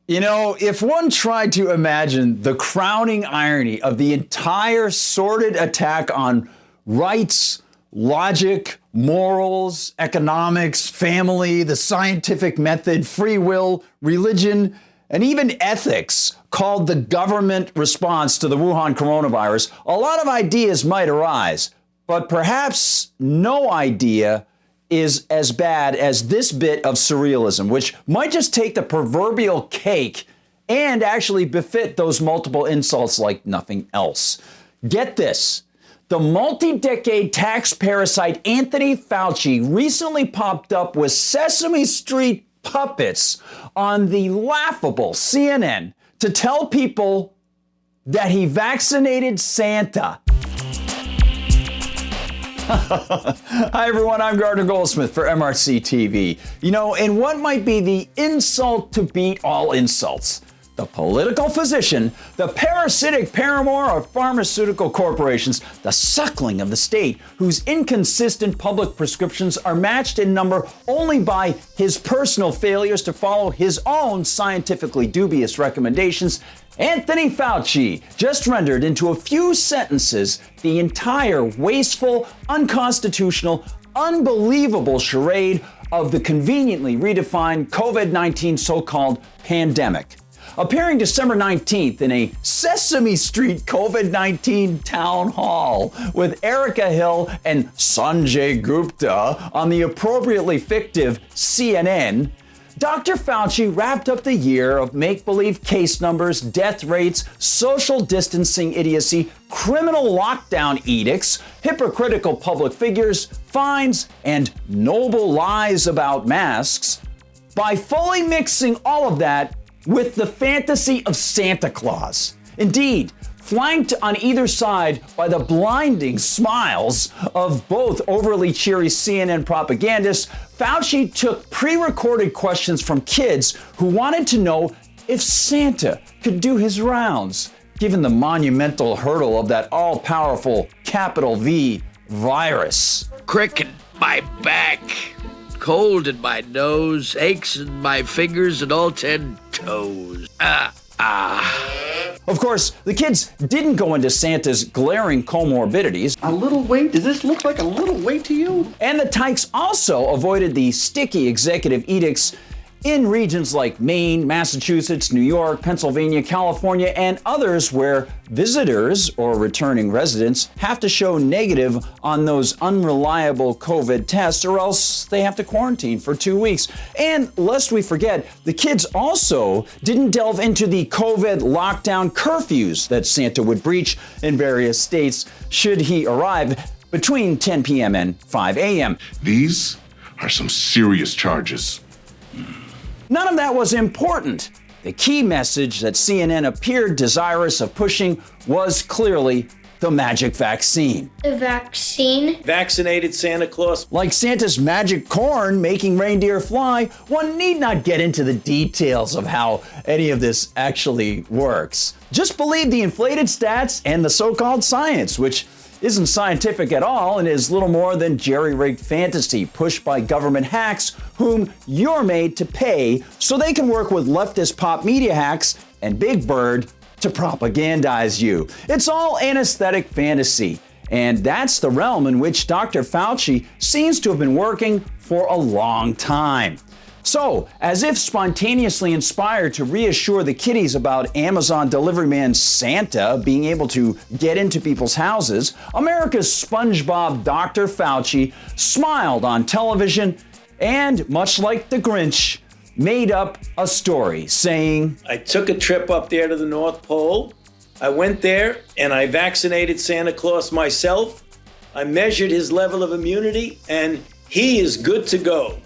You know, if one tried to imagine the crowning irony of the entire sordid attack on rights, logic, morals, economics, family, the scientific method, free will, religion, and even ethics called the government response to the Wuhan coronavirus, a lot of ideas might arise, but perhaps no idea is as bad as this bit of surrealism, which might just take the proverbial cake and actually befit those multiple insults like nothing else. Get this. The multi-decade tax parasite Anthony Fauci recently popped up with Sesame Street puppets on the laughable CNN to tell people that he vaccinated Santa. Hi, everyone. I'm Gardner Goldsmith for MRCTV. You know, in what might be the insult to beat all insults, the political physician, the parasitic paramour of pharmaceutical corporations, the suckling of the state, whose inconsistent public prescriptions are matched in number only by his personal failures to follow his own scientifically dubious recommendations, Anthony Fauci just rendered into a few sentences the entire wasteful, unconstitutional, unbelievable charade of the conveniently redefined COVID-19 so-called pandemic. Appearing December 19th in a Sesame Street COVID-19 town hall with Erica Hill and Sanjay Gupta on the appropriately fictive CNN, Dr. Fauci wrapped up the year of make-believe case numbers, death rates, social distancing idiocy, criminal lockdown edicts, hypocritical public figures, fines, and noble lies about masks by fully mixing all of that with the fantasy of Santa Claus. Indeed, flanked on either side by the blinding smiles of both overly cheery CNN propagandists, Fauci took pre-recorded questions from kids who wanted to know if Santa could do his rounds, given the monumental hurdle of that all-powerful capital V virus. Crick in my back, cold in my nose, aches in my fingers and all 10 toes. Of course, the kids didn't go into Santa's glaring comorbidities. A little weight? Does this look like a little weight to you? And the tykes also avoided the sticky executive edicts in regions like Maine, Massachusetts, New York, Pennsylvania, California, and others where visitors or returning residents have to show negative on those unreliable COVID tests or else they have to quarantine for 2 weeks. And lest we forget, the kids also didn't delve into the COVID lockdown curfews that Santa would breach in various states should he arrive between 10 p.m. and 5 a.m. These are some serious charges. None of that was important. The key message that CNN appeared desirous of pushing was clearly the magic vaccine. The vaccine? Vaccinated Santa Claus. Like Santa's magic corn making reindeer fly, one need not get into the details of how any of this actually works. Just believe the inflated stats and the so-called science, which isn't scientific at all and is little more than jerry-rigged fantasy pushed by government hacks whom you're made to pay so they can work with leftist pop media hacks and Big Bird to propagandize you. It's all anesthetic fantasy, and that's the realm in which Dr. Fauci seems to have been working for a long time. So, as if spontaneously inspired to reassure the kiddies about Amazon delivery man Santa being able to get into people's houses, America's SpongeBob Dr. Fauci smiled on television and, much like the Grinch, made up a story saying, I took a trip up there to the North Pole. I went there and I vaccinated Santa Claus myself. I measured his level of immunity and he is good to go.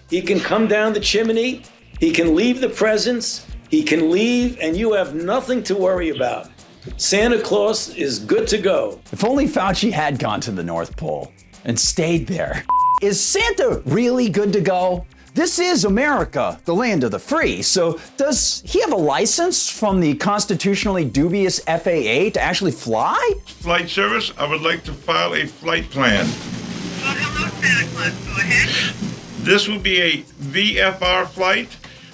He can come down the chimney, he can leave the presents, he can leave, and you have nothing to worry about. Santa Claus is good to go. If only Fauci had gone to the North Pole and stayed there. Is Santa really good to go? This is America, the land of the free, so does he have a license from the constitutionally dubious FAA to actually fly? Flight service, I would like to file a flight plan. Well, hello, Santa Claus. Go ahead. This will be a VFR flight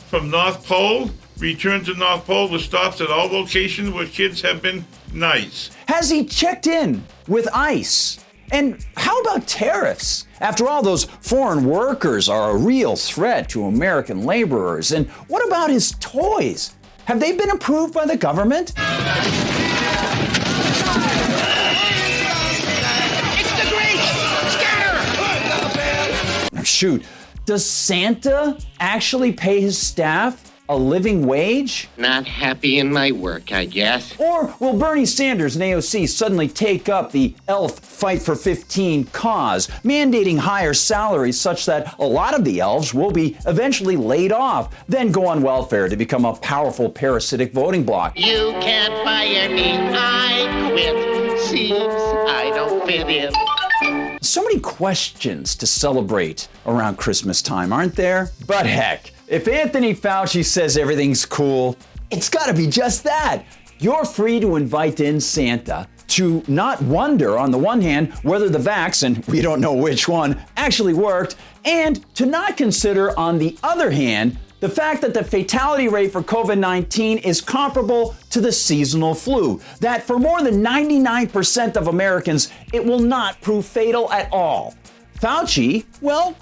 from North Pole Return to North Pole with stops at all locations where kids have been nice. Has he checked in with ICE? And how about tariffs? After all, those foreign workers are a real threat to American laborers. And what about his toys? Have they been approved by the government? It's the Grinch! Scatter! Shoot, does Santa actually pay his staff a living wage? Not happy in my work, I guess. Or will Bernie Sanders and AOC suddenly take up the elf Fight for 15 cause, mandating higher salaries such that a lot of the elves will be eventually laid off, then go on welfare to become a powerful parasitic voting bloc? You can't fire me, I quit. Seems I don't fit in. So many questions to celebrate around Christmas time, aren't there? But heck, if Anthony Fauci says everything's cool, it's gotta be just that. You're free to invite in Santa to not wonder, on the one hand, whether the vax, and we don't know which one, actually worked, and to not consider, on the other hand, the fact that the fatality rate for COVID-19 is comparable to the seasonal flu, that for more than 99% of Americans, it will not prove fatal at all. Fauci, well,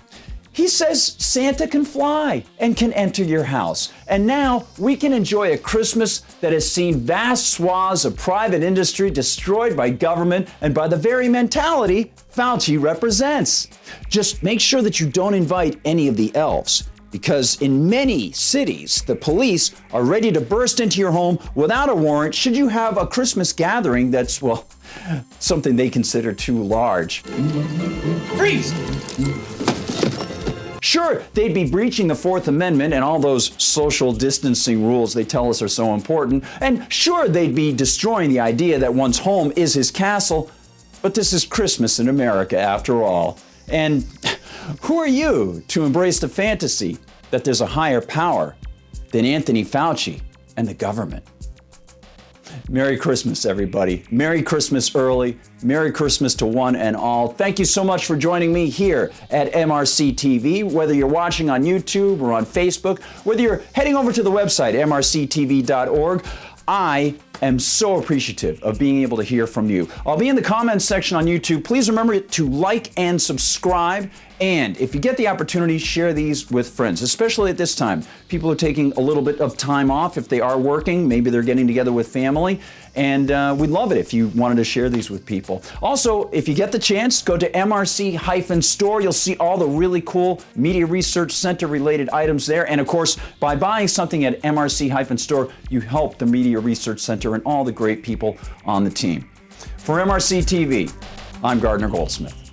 he says Santa can fly and can enter your house. And now we can enjoy a Christmas that has seen vast swaths of private industry destroyed by government and by the very mentality Fauci represents. Just make sure that you don't invite any of the elves, because in many cities, the police are ready to burst into your home without a warrant should you have a Christmas gathering that's, well, something they consider too large. Freeze! Sure, they'd be breaching the Fourth Amendment and all those social distancing rules they tell us are so important. And sure, they'd be destroying the idea that one's home is his castle. But this is Christmas in America, after all. And who are you to embrace the fantasy that there's a higher power than Anthony Fauci and the government? Merry Christmas, everybody. Merry Christmas early. Merry Christmas to one and all. Thank you so much for joining me here at MRCTV. Whether you're watching on YouTube or on Facebook, whether you're heading over to the website, mrctv.org, I am so appreciative of being able to hear from you. I'll be in the comments section on YouTube. Please remember to like and subscribe. And if you get the opportunity, share these with friends, especially at this time. People are taking a little bit of time off if they are working. Maybe they're getting together with family. And we'd love it if you wanted to share these with people. Also, if you get the chance, go to MRC-Store. You'll see all the really cool Media Research Center related items there. And of course, by buying something at MRC-Store, you help the Media Research Center and all the great people on the team. For MRC TV, I'm Gardner Goldsmith.